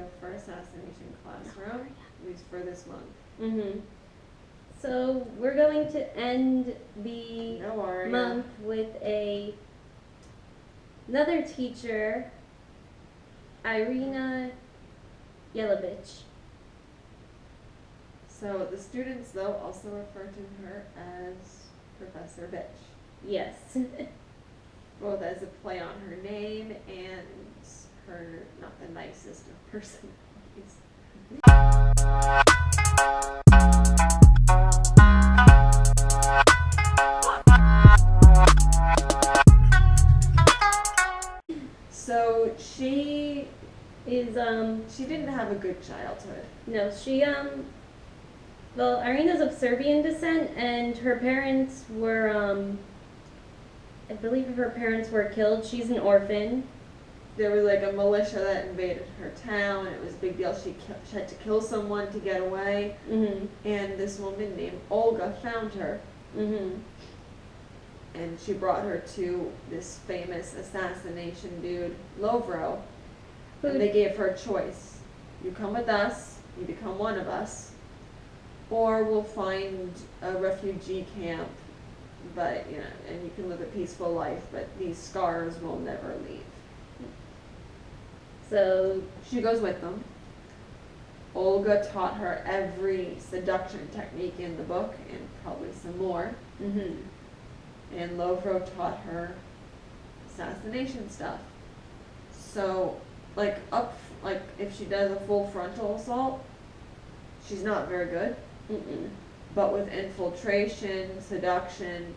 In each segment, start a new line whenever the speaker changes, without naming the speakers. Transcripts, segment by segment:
video for Assassination Classroom, at least for this month.
Mm-hmm. So we're going to end the month with another teacher, Irina Jelavic.
So the students, though, also refer to her as Professor Bitch.
Yes.
Both as a play on her name and her not the nicest of personalities. So she didn't have a good childhood.
No, well, Irina's of Serbian descent, and her parents were, I believe her parents were killed. She's an orphan.
There was like a militia that invaded her town. It was a big deal. She had to kill someone to get away.
Mm-hmm.
And this woman named Olga found her.
Mm-hmm.
And she brought her to this famous assassination dude, Lovro. And they gave her a choice. You come with us, you become one of us, or we'll find a refugee camp, but and you can live a peaceful life, but these scars will never leave.
So
she goes with them. Olga taught her every seduction technique in the book, and probably some more.
Mm-hmm.
And Lovro taught her assassination stuff. So, if she does a full frontal assault, she's not very good.
Mm-mm.
But with infiltration, seduction,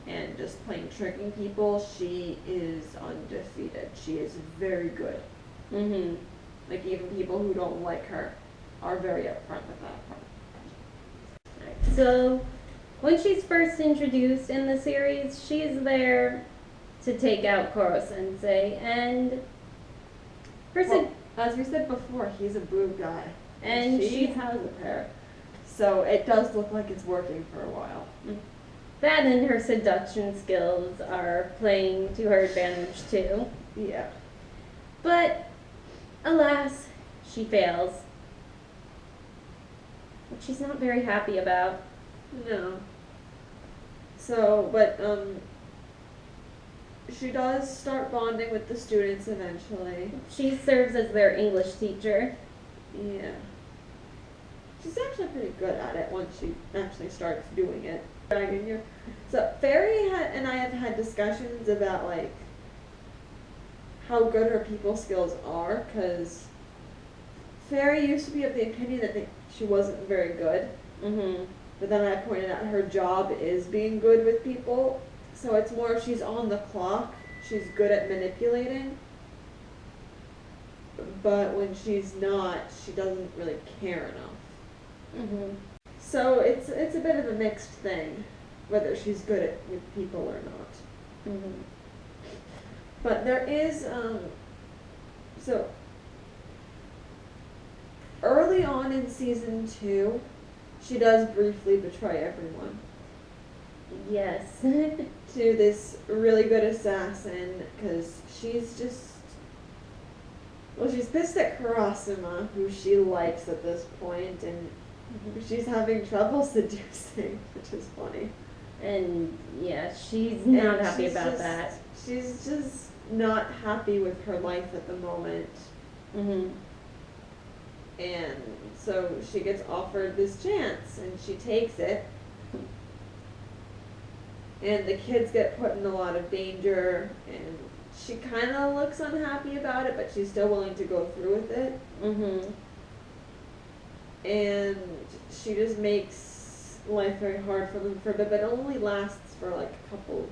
and just plain tricking people, she is undefeated. She is very good.
Mm-hmm.
Like, even people who don't like her are very upfront with that part.
Right. So, when she's first introduced in the series, she's there to take out Koro-sensei, and
as we said before, he's a boob guy.
And
she has a pair. So it does look like it's working for a while.
That and her seduction skills are playing to her advantage too.
Yeah.
But, alas, she fails. Which she's not very happy about.
No. So, but, she does start bonding with the students eventually.
She serves as their English teacher.
Yeah. She's actually pretty good at it once she actually starts doing it. So Fairy and I have had discussions about how good her people skills are, because Fairy used to be of the opinion that she wasn't very good.
Mm-hmm.
But then I pointed out her job is being good with people. So it's more if she's on the clock, she's good at manipulating. But when she's not, she doesn't really care enough.
Mm-hmm.
So it's a bit of a mixed thing, whether she's good with people or not.
Mm-hmm.
But there is, so early on in season 2, she does briefly betray everyone.
Yes.
To this really good assassin, because she's pissed at Kurasuma, who she likes at this point, and she's having trouble seducing, which is funny.
And yeah, she's not happy about that.
She's just not happy with her life at the moment.
Mm-hmm.
And so she gets offered this chance, and she takes it. And the kids get put in a lot of danger, and she kind of looks unhappy about it, but she's still willing to go through with it.
Mm-hmm.
And she just makes life very hard for them for a bit, but it only lasts for a couple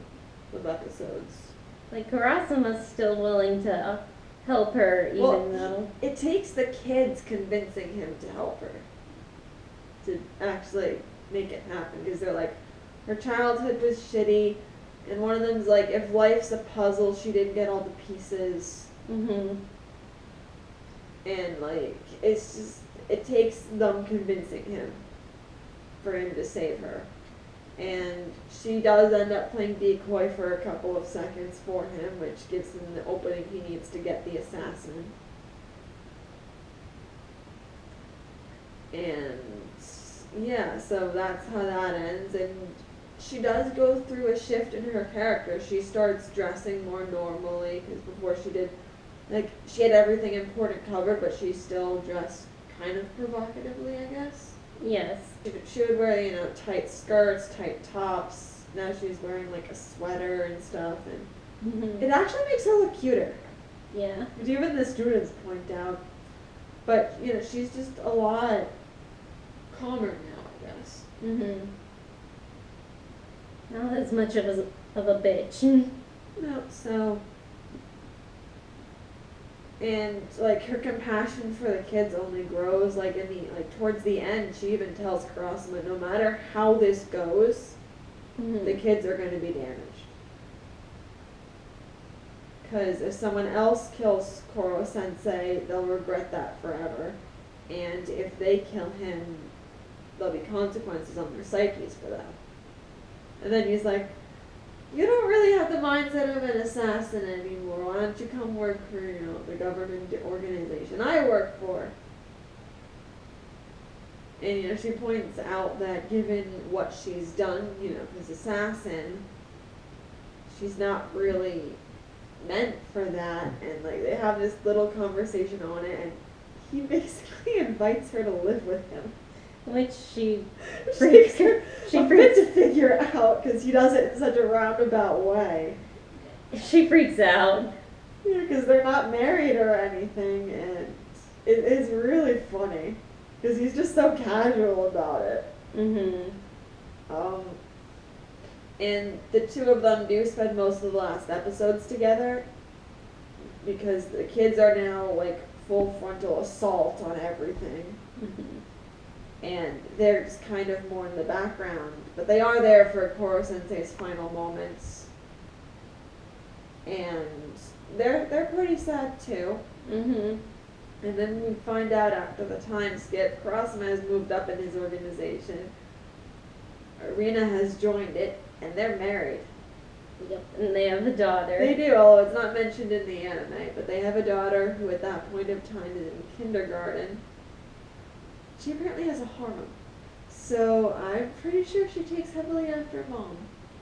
of episodes.
Kurasuma's still willing to help her, even though
it takes the kids convincing him to help her to actually make it happen, because they're like, her childhood was shitty, and one of them's like, if life's a puzzle, she didn't get all the pieces.
Mm-hmm.
And it's just, it takes them convincing him for him to save her. And she does end up playing decoy for a couple of seconds for him, which gives him the opening he needs to get the assassin. And yeah, so that's how that ends. And she does go through a shift in her character. She starts dressing more normally, because before she did, like, she had everything important covered, but she still dressed kind of provocatively, I guess.
Yes.
She would wear, you know, tight skirts, tight tops. Now she's wearing like a sweater and stuff, and it actually makes her look cuter.
Yeah.
Which even the students point out. But, you know, she's just a lot calmer now, I guess.
Not as much of a bitch.
No, so. And, like, her compassion for the kids only grows, like, towards the end, she even tells Kurosama, no matter how this goes, the kids are going to be damaged. Because if someone else kills Koro-sensei, they'll regret that forever. And if they kill him, there'll be consequences on their psyches for that. And then he's like, you don't really have the mindset of an assassin anymore. Why don't you come work for, you know, the government organization I work for? And, you know, she points out that given what she's done, you know, as assassin, she's not really meant for that. And, like, they have this little conversation on it, and he basically invites her to live with him.
Which she freaks
to figure out, because he does it in such a roundabout way.
She freaks out.
Yeah, because they're not married or anything, and it is really funny, because he's just so casual about it. And the two of them do spend most of the last episodes together, because the kids are now, like, full frontal assault on everything. And they're just kind of more in the background. But they are there for Koro-sensei's final moments. And they're pretty sad too. And then we find out after the time skip, Kurosama has moved up in his organization. Irina has joined it, and they're married.
Yep, and they have a daughter.
They do, although it's not mentioned in the anime, but they have a daughter who at that point of time is in kindergarten. She apparently has a harem, so I'm pretty sure she takes heavily after mom.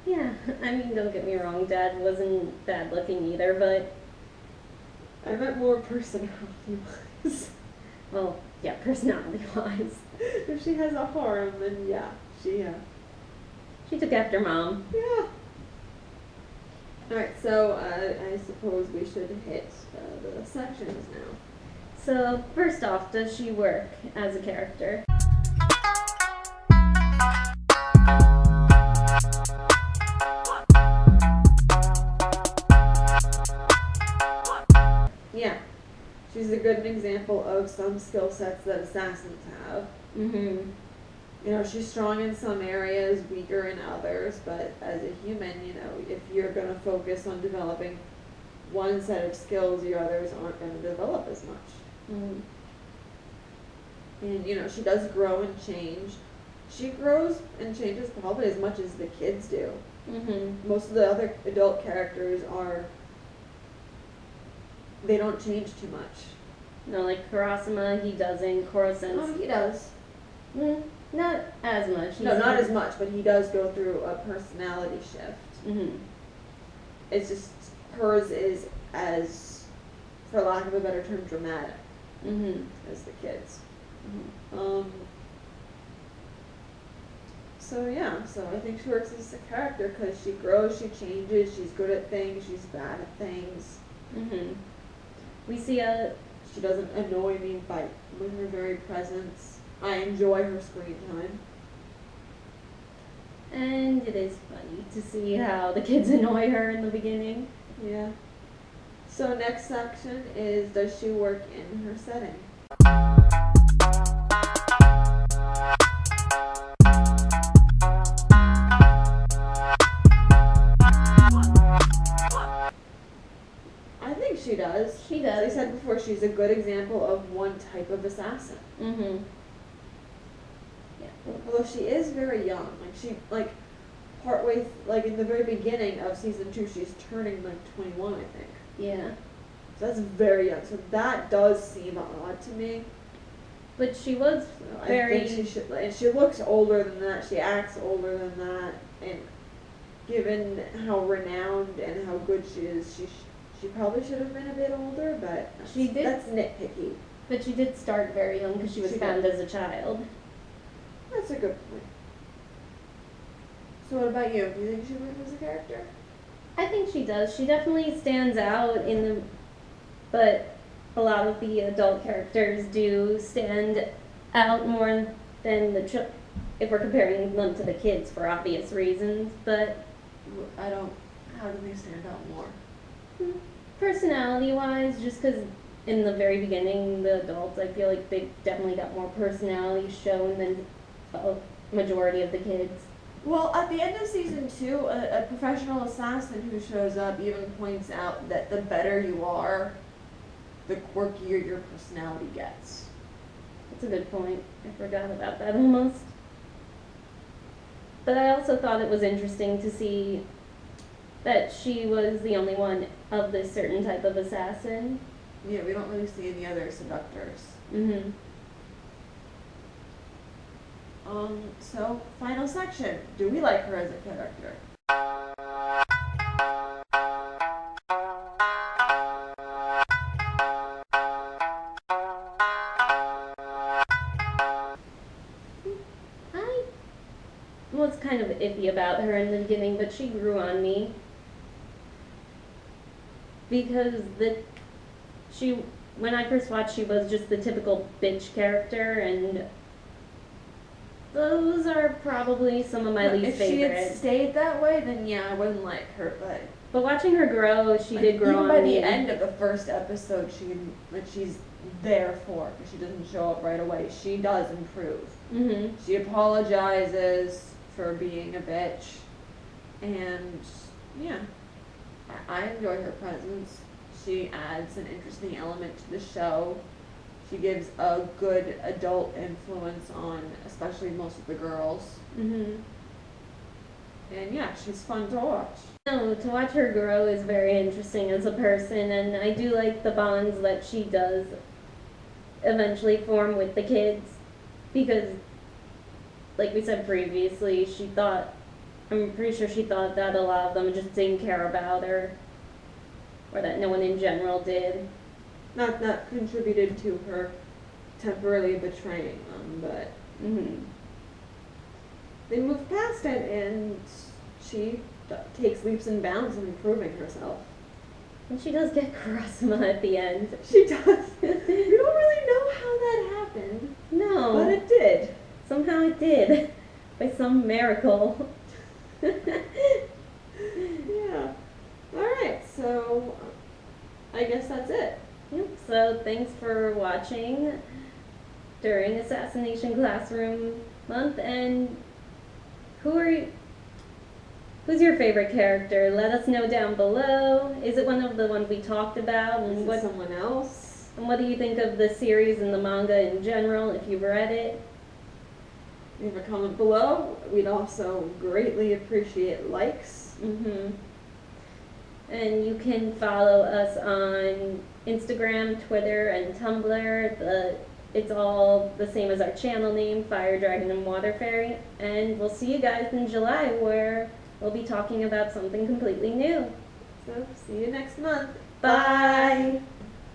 Yeah, I mean, don't get me wrong, Dad wasn't bad looking either, but...
I meant more personality-wise.
Well, yeah, personality-wise.
If she has a harem, then yeah, she
took after Mom.
Yeah. Alright, so I suppose we should hit the sections now.
So, first off, does she work as a character?
Yeah. She's a good example of some skill sets that assassins have. You know, she's strong in some areas, weaker in others, but as a human, you know, if you're going to focus on developing one set of skills, your others aren't going to develop as much. And, you know, she does grow and change. She grows and changes probably as much as the kids do. Most of the other adult characters they don't change too much.
No, like Kurosama, he doesn't. Koro-sensei.
Oh, he does.
Not as much.
No, not as much, but he does go through a personality shift. It's just hers is as, for lack of a better term, dramatic as the kids. So yeah, so I think she works as a character because she grows, she changes, she's good at things, she's bad at things.
We see
She doesn't annoy me with her very presence. I enjoy her screen time.
And it is funny to see how the kids annoy her in the beginning.
Yeah. So next section is, does she work in her setting? I think she does.
She does.
As I said before, she's a good example of one type of assassin. Although she is very young, partway, in the very beginning of season 2, she's turning 21, I think.
Yeah.
So that's very young. So that does seem odd to me.
But she was
I
very.
think she should, and she looks older than that. She acts older than that, and given how renowned and how good she is, she probably should have been a bit older. But
She did.
That's nitpicky.
But she did start very young because she was
She
found
did.
as a child.
That's a good point. So what about you? Do you think she works as a character?
I think she does. She definitely stands out in the, but a lot of the adult characters do stand out more than if we're comparing them to the kids for obvious reasons. But
I don't. How do they stand out more?
personality-wise, just because in the very beginning, the adults, I feel like they definitely got more personality shown than a majority of the kids.
Well, at the end of season 2, a professional assassin who shows up even points out that the better you are, the quirkier your personality gets.
That's a good point. I forgot about that almost. But I also thought it was interesting to see that she was the only one of this certain type of assassin.
Yeah, we don't really see any other seductors.
Mm-hmm.
So, final section. Do we like her as a character?
I was kind of iffy about her in the beginning, but she grew on me. Because when I first watched, she was just the typical bitch character, and those are probably some of my least
If she had
favorites.
stayed that way, then yeah, I wouldn't like her,
But watching her grow, she did grow
even
on
by
me.
the end of the first episode, she's there for, because she doesn't show up right away. She does improve.
Mm-hmm.
She apologizes for being a bitch, and yeah, I enjoy her presence. She adds an interesting element to the show. She gives a good adult influence on, especially most of the girls.
Mm-hmm.
And yeah, she's fun to watch.
No, to watch her grow is very interesting as a person, and I do like the bonds that she does eventually form with the kids, because, like we said previously, I'm pretty sure she thought that a lot of them just didn't care about her, or that no one in general did.
Not contributed to her temporarily betraying them, but
Mm-hmm.
they move past it, and she takes leaps and bounds in improving herself.
And she does get charisma at the end.
She does. We don't really know how that happened,
No,
but it did.
somehow it did, by some miracle.
Yeah. All right. So I guess that's it.
Yep, so thanks for watching during Assassination Classroom month, and who's your favorite character? Let us know down below. Is it one of the ones we talked about?
Is
And
it someone else?
what do you think of the series and the manga in general, if you've read it?
Leave a comment below. We'd also greatly appreciate likes.
Mm-hmm. And you can follow us on Instagram, Twitter, and Tumblr. It's all the same as our channel name, Fire Dragon and Water Fairy. And we'll see you guys in July, where we'll be talking about something completely new.
So see you next month.
Bye.